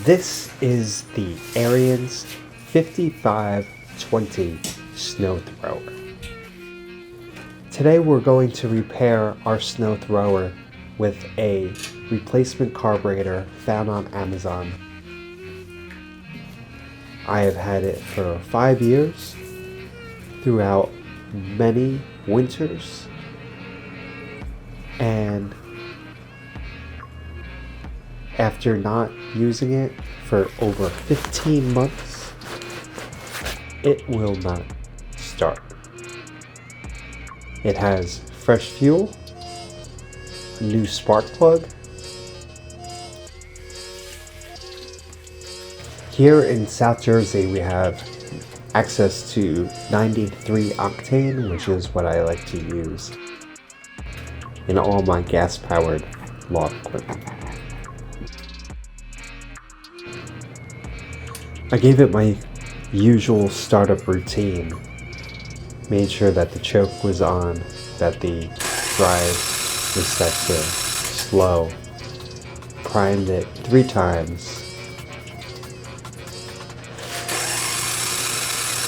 This is the Ariens 5520 snow thrower. Today we're going to repair our snow thrower with a replacement carburetor found on Amazon. I have had it for 5 years throughout many winters, and after not using it for over 15 months, it will not start. It has fresh fuel, a new spark plug. Here in South Jersey, we have access to 93 octane, which is what I like to use in all my gas-powered lawn equipment. I gave it my usual startup routine. Made sure that the choke was on, that the drive was set to slow, primed it 3 times,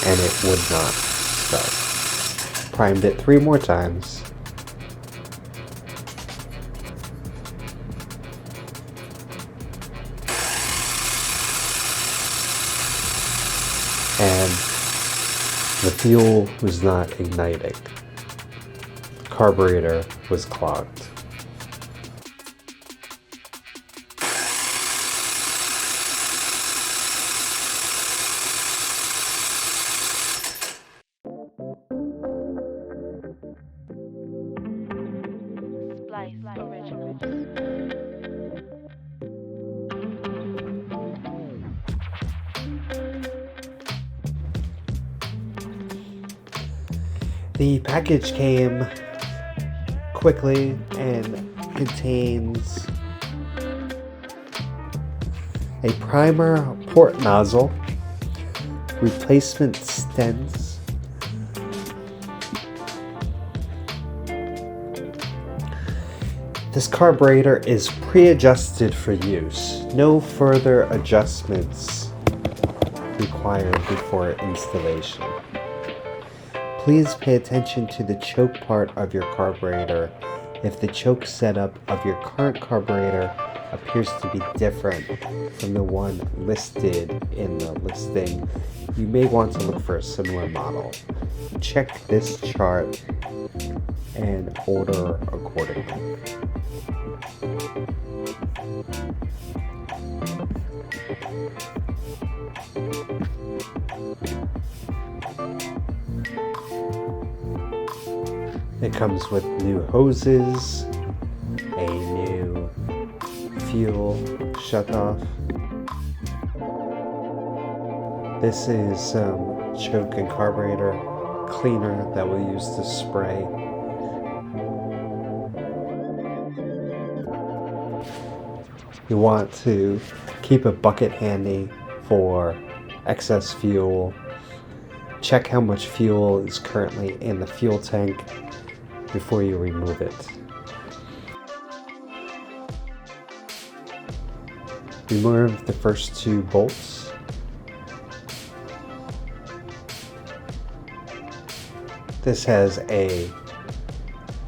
and it would not start. Primed it 3 more times, and the fuel was not igniting. The carburetor was clogged. The package came quickly and contains a primer port nozzle, replacement stents, this carburetor is pre-adjusted for use. No further adjustments required before installation. Please pay attention to the choke part of your carburetor. If the choke setup of your current carburetor appears to be different from the one listed in the listing, you may want to look for a similar model. Check this chart and order accordingly. It comes with new hoses, a new fuel shutoff. This is some choke and carburetor cleaner that we'll use to spray. You want to keep a bucket handy for excess fuel. Check how much fuel is currently in the fuel tank before you remove it. Remove the first 2 bolts. This has a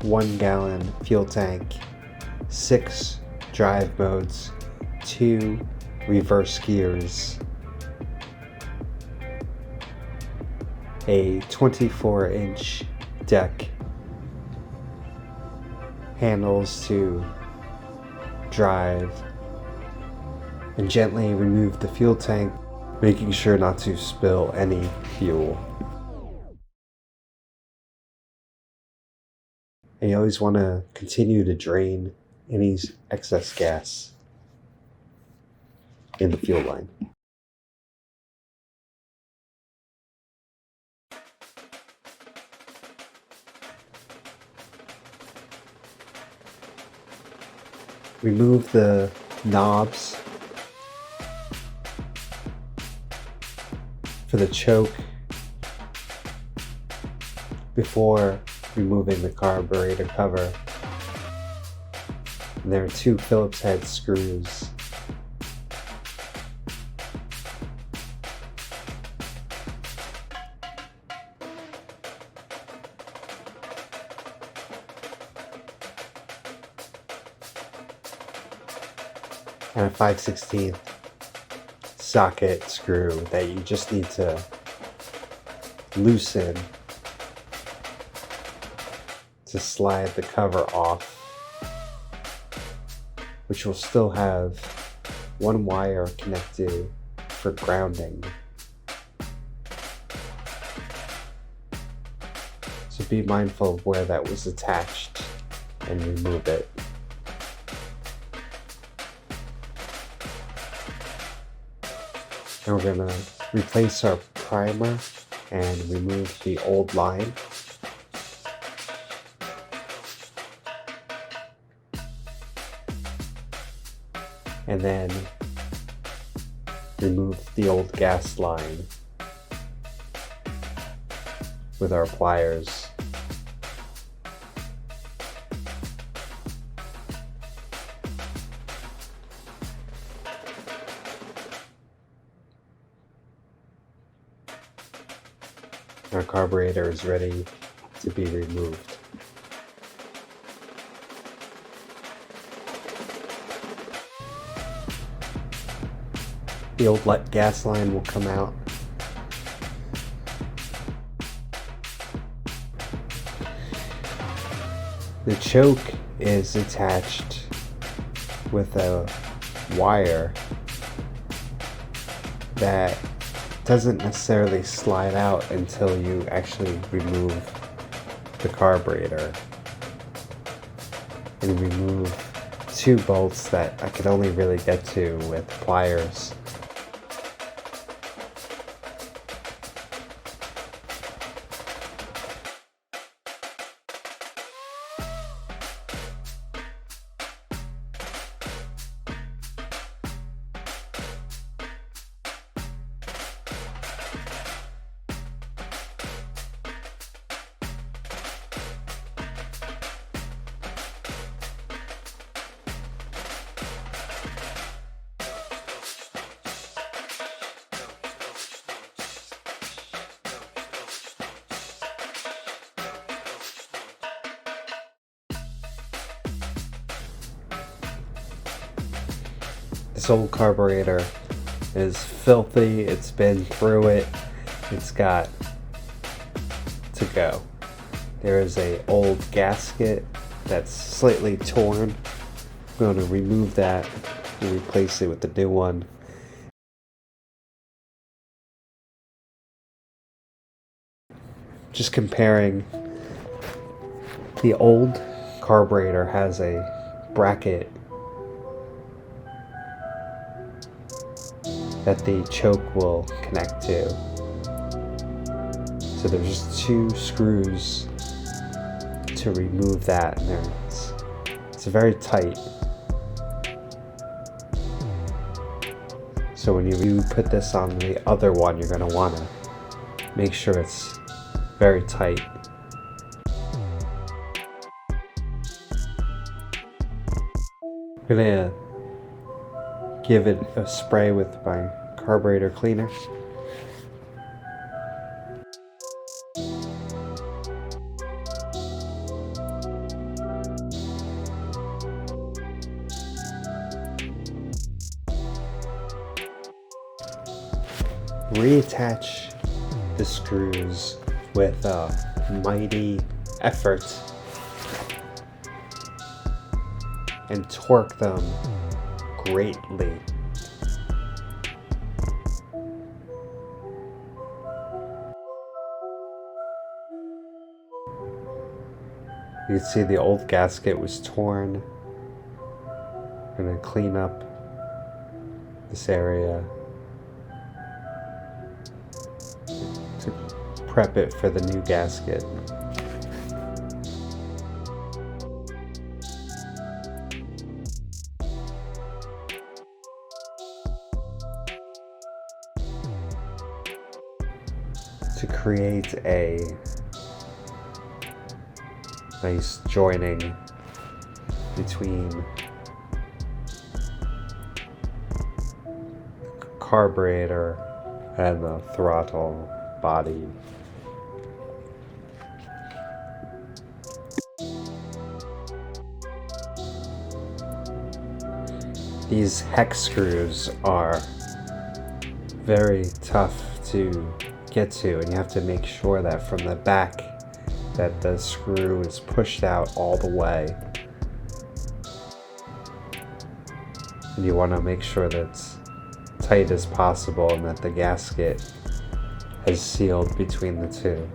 1-gallon fuel tank, 6 drive modes, 2 reverse gears, a 24-inch deck, handles to drive, and gently remove the fuel tank, making sure not to spill any fuel. And you always want to continue to drain any excess gas in the fuel line. Remove the knobs for the choke before removing the carburetor cover. And there are 2 Phillips head screws and a 5/16 socket screw that you just need to loosen to slide the cover off, which will still have one wire connected for grounding. So be mindful of where that was attached and remove it. And we're going to replace our primer and remove the old line. And then remove the old gas line with our pliers. Our carburetor is ready to be removed. The old gas line will come out. The choke is attached with a wire that doesn't necessarily slide out until you actually remove the carburetor and remove two bolts that I could only really get to with pliers. This old carburetor is filthy, it's been through it, it's got to go. There is an old gasket that's slightly torn. I'm going to remove that and replace it with the new one. Just comparing, the old carburetor has a bracket that the choke will connect to. So there's just two screws to remove that, and it's very tight. So when you put this on the other one, you're going to want to make sure it's very tight. I'm going to give it a spray with my carburetor cleaner. Reattach the screws with a mighty effort and torque them greatly. You can see the old gasket was torn. I'm going to clean up this area to prep it for the new gasket. To create a nice joining between the carburetor and the throttle body. These hex screws are very tough to get to, and you have to make sure that from the back that the screw is pushed out all the way. And you want to make sure that it's tight as possible and that the gasket is sealed between the two.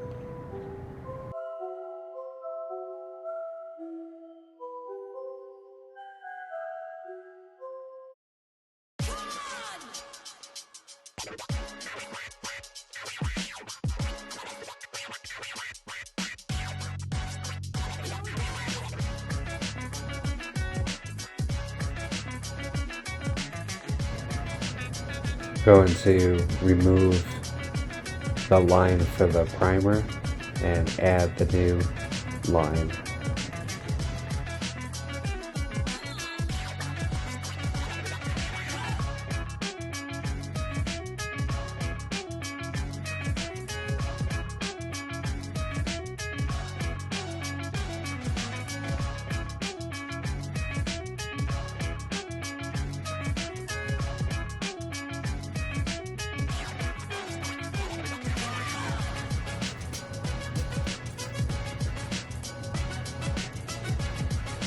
Going to remove the line for the primer and add the new line.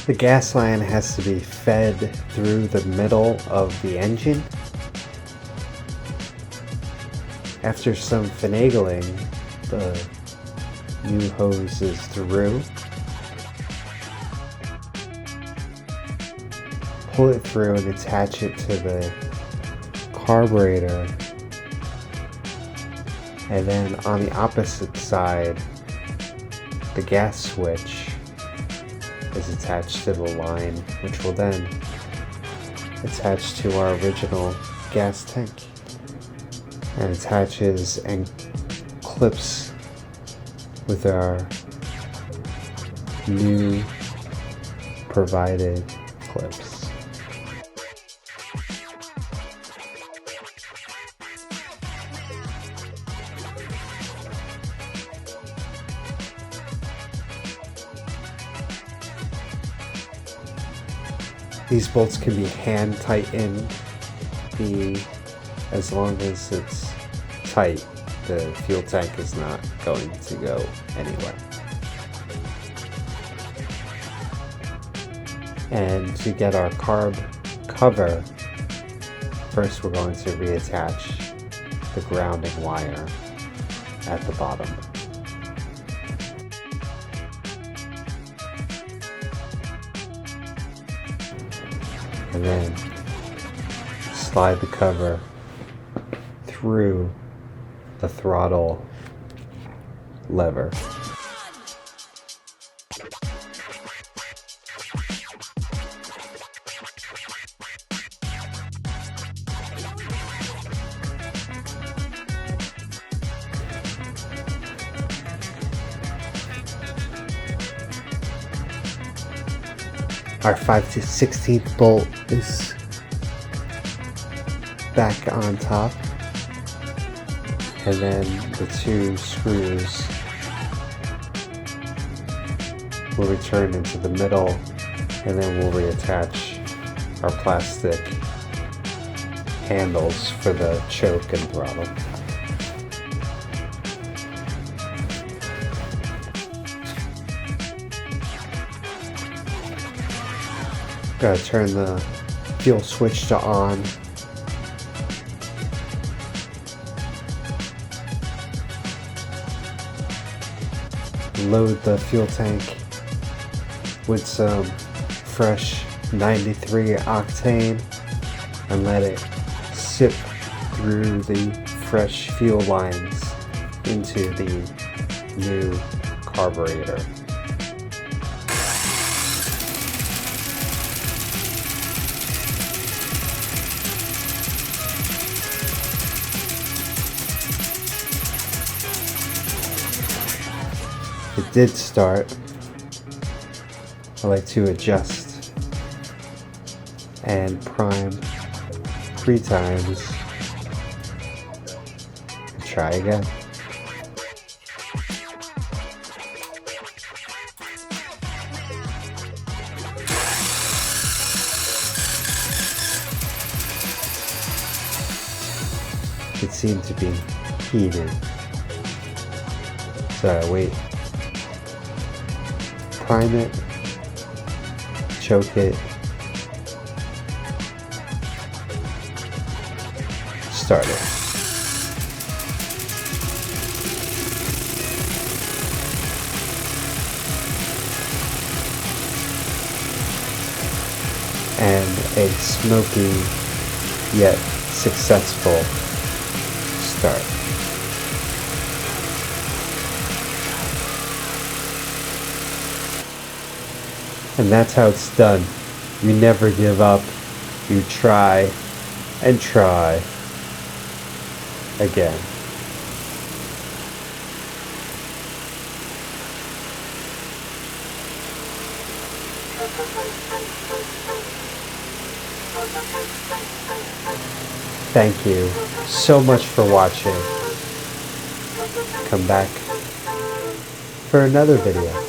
The gas line has to be fed through the middle of the engine. After some finagling, the new hose is through. Pull it through and attach it to the carburetor. And then on the opposite side, the gas switch is attached to the line, which will then attach to our original gas tank, and attaches and clips with our new provided clips. These bolts can be hand tightened. As long as it's tight, the fuel tank is not going to go anywhere. And to get our carb cover, first we're going to reattach the grounding wire at the bottom. And then slide the cover through the throttle lever. Our 5/16 bolt is back on top, and then the two screws will return into the middle, and then we'll reattach our plastic handles for the choke and throttle. Gotta turn the fuel switch to on. Load the fuel tank with some fresh 93 octane and let it sip through the fresh fuel lines into the new carburetor. It did start. I like to adjust and prime 3 times and try again. It seemed to be heated. So I wait. Prime it. Choke it. Start it. And a smoky yet successful start. And that's how it's done. You never give up. You try and try again. Thank you so much for watching. Come back for another video.